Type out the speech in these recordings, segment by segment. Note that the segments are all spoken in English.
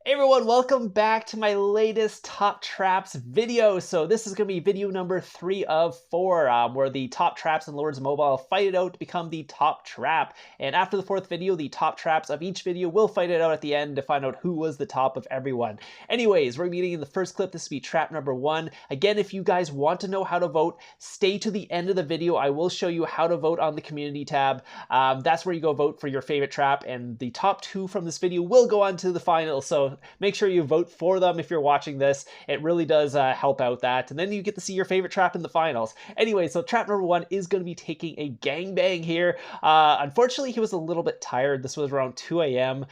Hey everyone, welcome back to my latest Top Traps video. So this is going to be video number 3 of 4, where the top traps in Lords Mobile fight it out to become the top trap. And after the 4th video, the top traps of each video will fight it out at the end to find out who was the top of everyone. Anyways, we're meeting in the first clip. This will be trap number 1. Again, if you guys want to know how to vote, stay to the end of the video. I will show you how to vote on the community tab. That's where you go vote for your favorite trap, and the top 2 from this video will go on to the final. So make sure you vote for them if you're watching this. It really does help out that. And then you get to see your favorite trap in the finals. Anyway, so trap number 1 is going to be taking a gangbang here. Unfortunately, he was a little bit tired. This was around 2 a.m.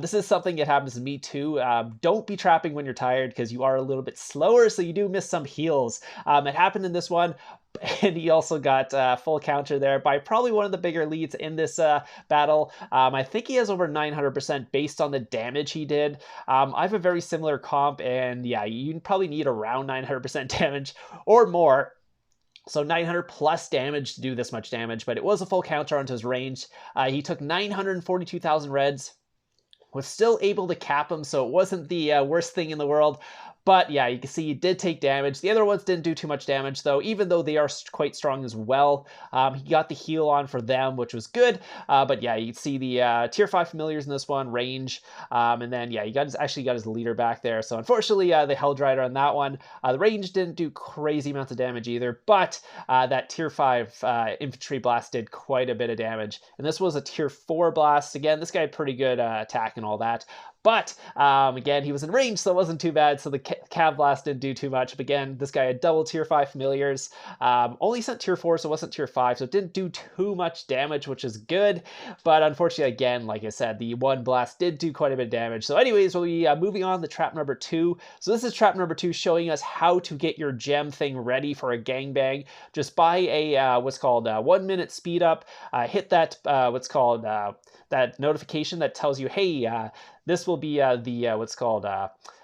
This is something that happens to me too. Don't be trapping when you're tired because you are a little bit slower, so you do miss some heals. It happened in this one. And he also got full counter there by probably one of the bigger leads in this battle. I think he has over 900% based on the damage he did. I have a very similar comp, and yeah, you probably need around 900% damage or more. So 900 plus damage to do this much damage, but it was a full counter onto his range. He took 942,000 reds, was still able to cap him, so it wasn't the worst thing in the world. But yeah, you can see he did take damage. The other ones didn't do too much damage, though, even though they are quite strong as well. He got the heal on for them, which was good. But yeah, you can see the tier 5 familiars in this one, range. And then, yeah, he actually got his leader back there. So unfortunately, the Held Rider on that one. The range didn't do crazy amounts of damage either, but that tier 5 infantry blast did quite a bit of damage. And this was a tier 4 blast. Again, this guy had pretty good attack and all that. But again, he was in range, so it wasn't too bad. So the Cav Blast didn't do too much. But again, this guy had double tier 5 familiars. Only sent tier 4, so it wasn't tier 5. So it didn't do too much damage, which is good. But unfortunately, again, like I said, the one blast did do quite a bit of damage. So anyways, we'll be moving on to trap number 2. So this is trap number 2, showing us how to get your gem thing ready for a gangbang. Just buy a what's called 1 minute speed up. Hit that what's called that notification that tells you, hey, this will be what's called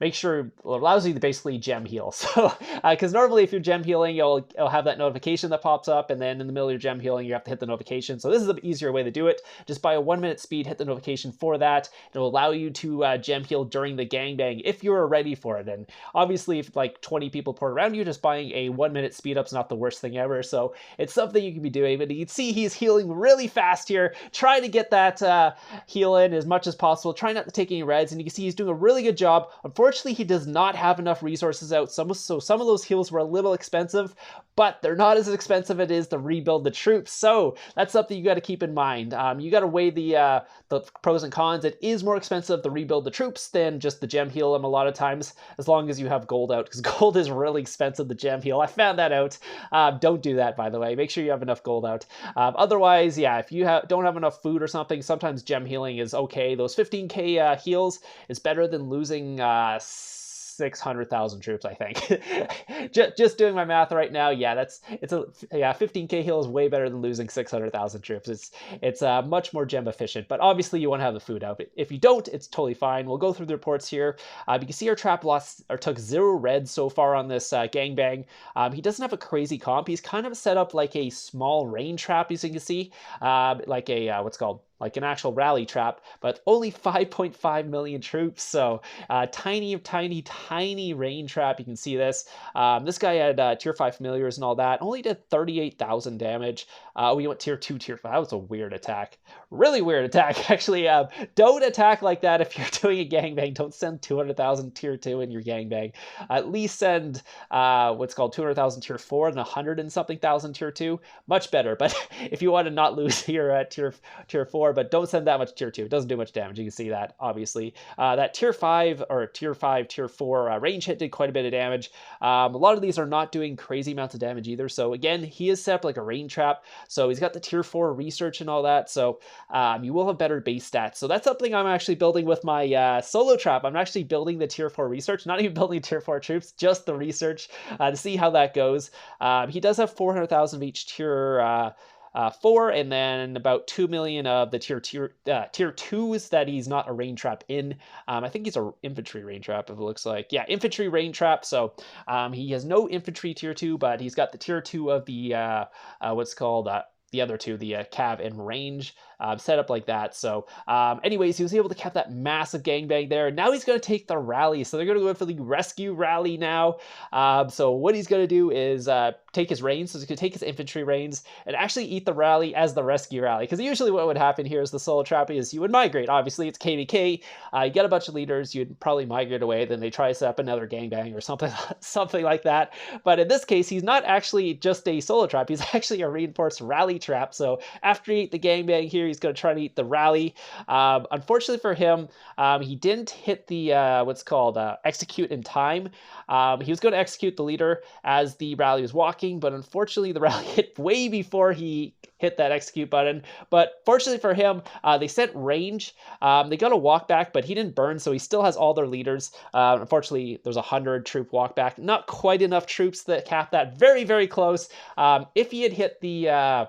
make sure it allows you to basically gem heal. So because normally if you're gem healing, it'll have that notification that pops up, and then in the middle of your gem healing you have to hit the notification. So this is an easier way to do it. Just by a 1 minute speed, hit the notification for that. It'll allow you to gem heal during the gangbang if you're ready for it. And obviously if like 20 people pour around you, just buying a 1 minute speed up is not the worst thing ever. So it's something you can be doing. But you can see he's healing really fast here, trying to get that heal in as much as possible, trying not to take any reds, and you can see he's doing a really good job. Unfortunately, he does not have enough resources out, so some of those heals were a little expensive, but they're not as expensive as it is to rebuild the troops. So that's something you got to keep in mind. You got to weigh the pros and cons. It is more expensive to rebuild the troops than just the gem heal them a lot of times, as long as you have gold out, because gold is really expensive to gem heal. I found that out. Don't do that, by the way. Make sure you have enough gold out. Otherwise, yeah, if you don't have enough food or something, sometimes gem healing is okay. Those 15k heals is better than losing 600,000 troops, I think. just doing my math right now, yeah, 15k heal is way better than losing 600,000 troops. It's much more gem efficient, but obviously you want to have the food out. If you don't, it's totally fine. We'll go through the reports here. You can see our trap lost or took 0 reds so far on this gangbang. He doesn't have a crazy comp. He's kind of set up like a small rain trap, as you can see, like a what's called like an actual rally trap, but only 5.5 million troops. So tiny rain trap. You can see this. This guy had tier 5 familiars and all that. Only did 38,000 damage. We went tier 2, tier 5. That was a weird attack. Really weird attack, actually. Don't attack like that if you're doing a gangbang. Don't send 200,000 tier 2 in your gangbang. At least send what's called 200,000 tier 4 and 100 and something thousand tier 2. Much better. But if you want to not lose here at tier 4, but don't send that much tier 2. It doesn't do much damage. You can see that, obviously. That tier 5 or tier 5, tier 4 range hit did quite a bit of damage. A lot of these are not doing crazy amounts of damage either. So again, he is set up like a rain trap. So he's got the tier 4 research and all that. So you will have better base stats. So that's something I'm actually building with my solo trap. I'm actually building the tier 4 research, not even building tier 4 troops, just the research to see how that goes. He does have 400,000 of each tier 4, and then about 2 million of the tier 2s that he's not a rain trap in. I think he's a infantry rain trap, if it looks like. Yeah, infantry rain trap. So he has no infantry tier 2, but he's got the tier 2 of the what's called the other two, the cav and range, set up like that. So anyways, he was able to cap that massive gangbang there. Now he's going to take the rally. So they're going to go for the rescue rally now. So what he's going to do is take his reins. So he's going to take his infantry reins and actually eat the rally as the rescue rally. Because usually what would happen here is the solo trap is you would migrate. Obviously, it's KVK. You get a bunch of leaders. You'd probably migrate away. Then they try to set up another gangbang or something, something like that. But in this case, he's not actually just a solo trap. He's actually a reinforced rally trap. So after he ate the gangbang here, he's going to try to eat the rally. Unfortunately for him, he didn't hit the what's called execute in time. He was going to execute the leader as the rally was walking, but unfortunately the rally hit way before he hit that execute button. But fortunately for him, they sent range. They got a walk back, but he didn't burn, so he still has all their leaders. Unfortunately, there's 100 troop walk back. Not quite enough troops that cap that. Very, very close. If he had hit the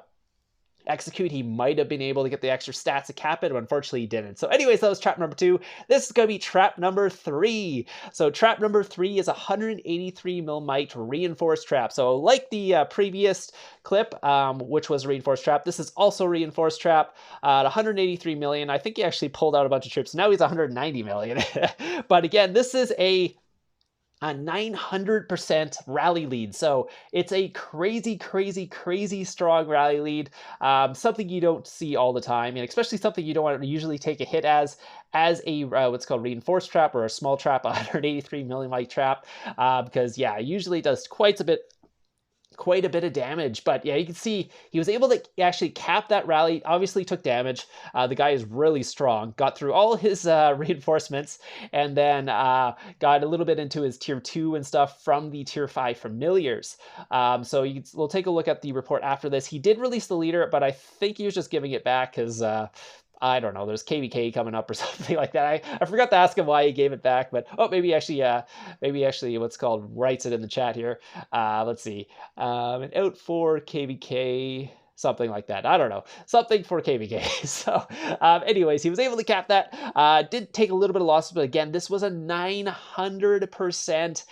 execute, he might have been able to get the extra stats to cap it, but unfortunately he didn't. So anyways, that was trap number 2. This is going to be trap number 3. So trap number 3 is 183 mm reinforced trap. So like the previous clip, which was a reinforced trap, this is also a reinforced trap at 183 million. I think he actually pulled out a bunch of troops. Now he's 190 million. But again, this is a 900% rally lead. So it's a crazy, crazy, crazy strong rally lead. Something you don't see all the time, and especially something you don't want to usually take a hit as a what's called reinforced trap or a small trap, 183 mm trap, because yeah, usually it does quite a bit of damage. But yeah, you can see he was able to actually cap that rally. Obviously took damage. The guy is really strong, got through all his reinforcements, and then got a little bit into his tier 2 and stuff from the tier 5 familiars. So we'll take a look at the report after this. He did release the leader, but I think he was just giving it back because I don't know, there's KVK coming up or something like that. I forgot to ask him why he gave it back, but maybe actually what's called writes it in the chat here. Let's see, an out for KVK, something like that. I don't know, something for KVK. So anyways, he was able to cap that. Did take a little bit of losses, but again, this was a 900%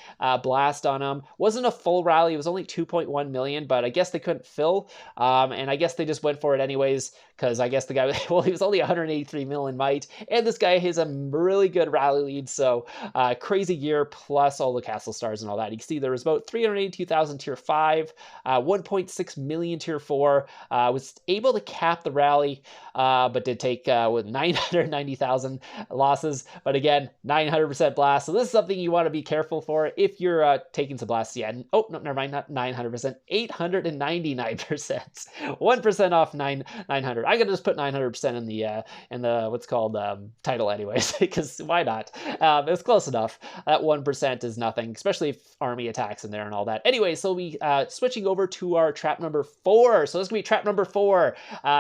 blast on him. Wasn't a full rally. It was only 2.1 million, but I guess they couldn't fill. And I guess they just went for it anyways, because I guess the guy, well, he was only 183 million might, and this guy has a really good rally lead. So crazy gear plus all the castle stars and all that. You can see there was about 382,000 tier 5, 1.6 million tier 4. Was able to cap the rally, but did take with 990,000 losses. But again, 900% blast. So this is something you want to be careful for if you're taking some blasts. Yeah. Oh, no, never mind. Not 900%. 899%. 1% off 900. I could just put 900% in the what's called title anyways, because why not? It's close enough. That 1% is nothing, especially if army attacks in there and all that. Anyway, so we switching over to our trap number 4. So this is gonna be trap number 4.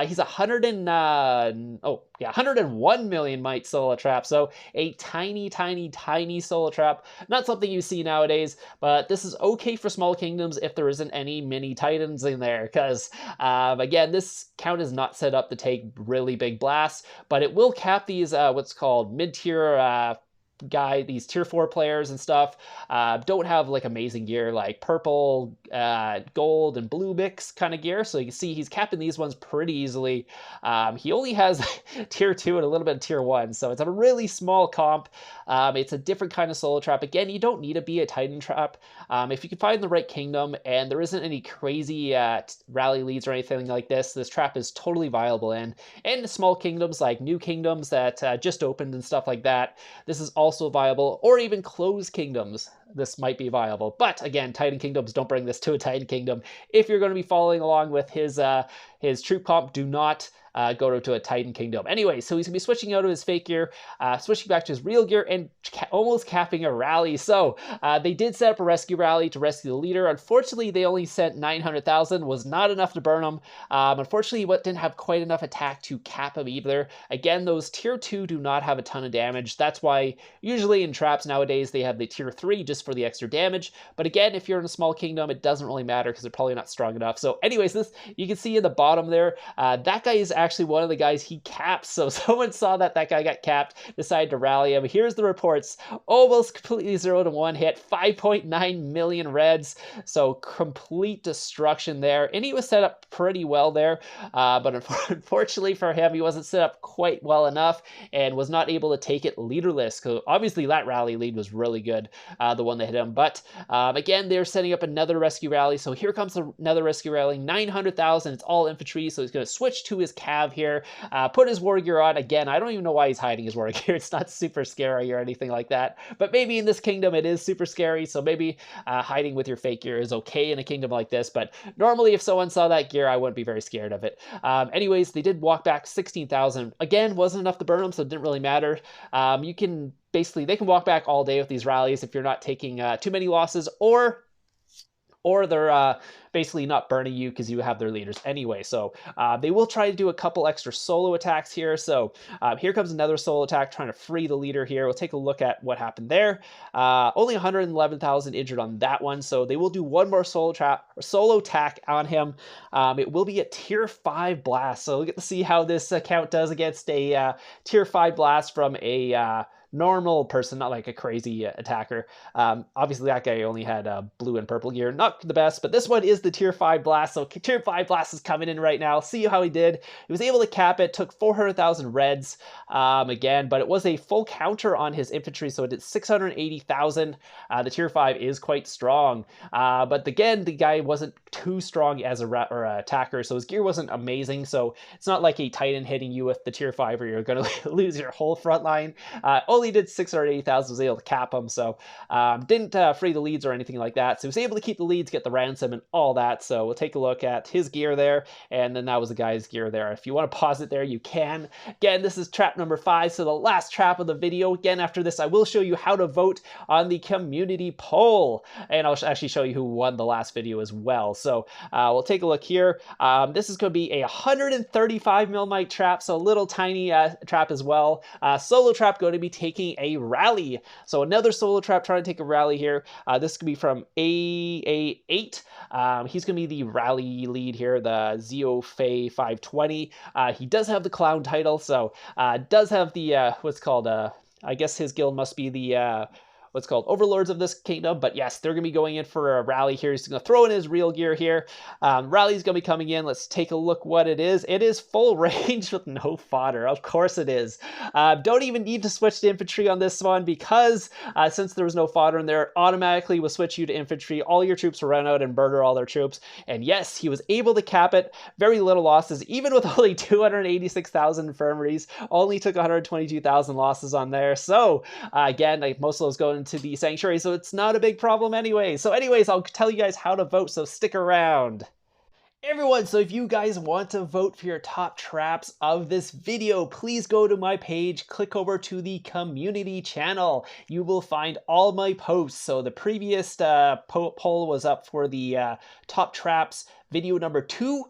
He's 101 million might solo trap. So a tiny, tiny, tiny solo trap. Not something you see nowadays, but this is okay for small kingdoms if there isn't any mini titans in there, because again, this count is not set up to take really big blasts, but it will cap these what's called mid-tier these tier 4 players and stuff. Don't have like amazing gear like purple, gold, and blue mix kind of gear. So you can see he's capping these ones pretty easily. He only has tier 2 and a little bit of tier 1, so it's a really small comp. It's a different kind of solo trap. Again, you don't need to be a titan trap. If you can find the right kingdom and there isn't any crazy rally leads or anything like this trap is totally viable in. And small kingdoms like new kingdoms that just opened and stuff like that, this is also viable, or even closed kingdoms, this might be viable. But again, Titan kingdoms, don't bring this to a Titan kingdom. If you're going to be following along with his troop comp, do not go to a Titan kingdom. Anyway, so he's going to be switching out of his fake gear, switching back to his real gear, and almost capping a rally. So they did set up a rescue rally to rescue the leader. Unfortunately, they only sent 900,000, was not enough to burn him. Unfortunately, what didn't have quite enough attack to cap him either. Again, those tier 2 do not have a ton of damage. That's why usually in traps nowadays they have the tier 3 just for the extra damage. But again, if you're in a small kingdom, it doesn't really matter because they're probably not strong enough. So anyways, this you can see in the bottom there, that guy is actually actually one of the guys he caps. So someone saw that guy got capped, decided to rally him. Here's the reports. Almost completely 0-1 hit, 5.9 million reds. So complete destruction there. And he was set up pretty well there. But unfortunately for him, he wasn't set up quite well enough and was not able to take it leaderless. So obviously that rally lead was really good, the one that hit him. But again, they're setting up another rescue rally. So here comes another rescue rally, 900,000. It's all infantry. So he's going to switch to his cav here, put his war gear on. Again, I don't even know why he's hiding his war gear. It's not super scary or anything like that. But maybe in this kingdom it is super scary. So maybe hiding with your fake gear is okay in a kingdom like this. But normally if someone saw that gear, I wouldn't be very scared of it. Anyways, they did walk back 16,000. Again, wasn't enough to burn them, so it didn't really matter. You can basically, they can walk back all day with these rallies if you're not taking too many losses, or they're basically not burning you because you have their leaders anyway. So they will try to do a couple extra solo attacks here. So here comes another solo attack trying to free the leader here. We'll take a look at what happened there. Only 111,000 injured on that one. So they will do one more solo attack on him. It will be a tier 5 blast. So we'll get to see how this account does against a tier 5 blast from a normal person, not like a crazy attacker. Obviously that guy only had blue and purple gear, not the best, but this one is the tier 5 blast. So tier 5 blast is coming in right now. See how he did. He was able to cap it, took 400,000 reds again, but it was a full counter on his infantry, so it did 680,000. The tier 5 is quite strong, but again, the guy wasn't too strong as a attacker, so his gear wasn't amazing. So it's not like a Titan hitting you with the tier 5 where you're going to lose your whole front line. Only did 680,000, was able to cap him, so didn't free the leads or anything like that. So he was able to keep the leads, get the ransom and all that. So we'll take a look at his gear there, and then that was the guy's gear there. If you want to pause it there, you can. Again, this is trap number 5, so the last trap of the video. Again, after this, I will show you how to vote on the community poll, and I'll actually show you who won the last video as well. So we'll take a look here. This is going to be a 135 millimeter trap, so a little tiny trap as well. Solo trap going to be taking a rally. So another solo trap trying to take a rally here. This could be from AA8. He's going to be the rally lead here, the Zeo Fei 520. He does have the clown title, so does have the, what's called, I guess his guild must be the, what's called overlords of this kingdom. But yes, they're going to be going in for a rally here. He's going to throw in his real gear here. Rally's going to be coming in. Let's take a look what it is. It is full range with no fodder. Of course it is. Don't even need to switch to infantry on this one, because since there was no fodder in there, automatically will switch you to infantry. All your troops will run out and murder all their troops. And yes, he was able to cap it. Very little losses, even with only 286,000 infirmaries. Only took 122,000 losses on there. So again, like most of those going into the sanctuary, so it's not a big problem anyway. So anyways, I'll tell you guys how to vote, so stick around. Everyone, so if you guys want to vote for your top traps of this video, please go to my page, click over to the community channel. You will find all my posts. So the previous poll was up for the top traps video number 2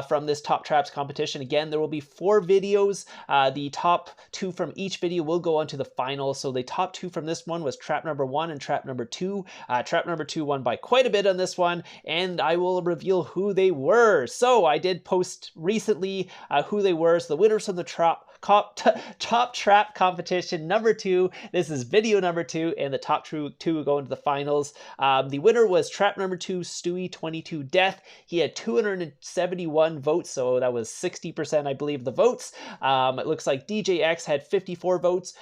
from this top traps competition. Again, there will be 4 videos. The top 2 from each video will go on to the final. So the top 2 from this one was trap number 1 and trap number 2. Trap number 2 won by quite a bit on this one, and I will reveal who they were. So I did post recently who they were. So the winners from the top trap competition number 2. This is video number 2, and the top 2 go into the finals. The winner was trap number 2, Stewie22 Death. He had 271 votes, so that was 60%, I believe, of the votes. It looks like DJX had 54 votes,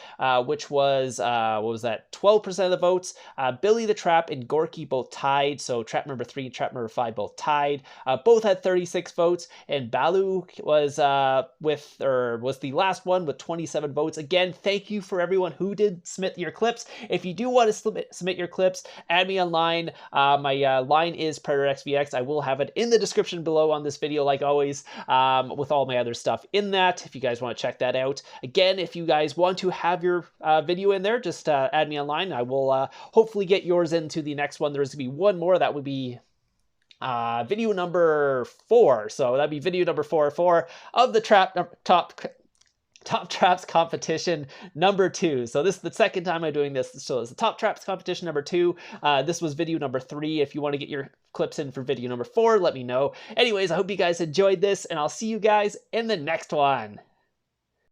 which was, what was that, 12% of the votes. Billy the Trap and Gorky both tied, so trap number 3 and trap number 5 both tied. Both had 36 votes, and Balu was the last one with 27 votes. Again, thank you for everyone who did submit your clips. If you do want to submit your clips, add me online. My line is Predatorxvx. I will have it in the description below on this video, like always, with all my other stuff in that, if you guys want to check that out. Again, if you guys want to have your video in there, just add me online. I will hopefully get yours into the next one. There's going to be one more. That would be video number 4. So that'd be video number 4 of the top Top Traps competition number 2. So this is the second time I'm doing this. So it's the Top Traps competition number 2. This was video number 3. If you want to get your clips in for video number 4, let me know. Anyways, I hope you guys enjoyed this, and I'll see you guys in the next one.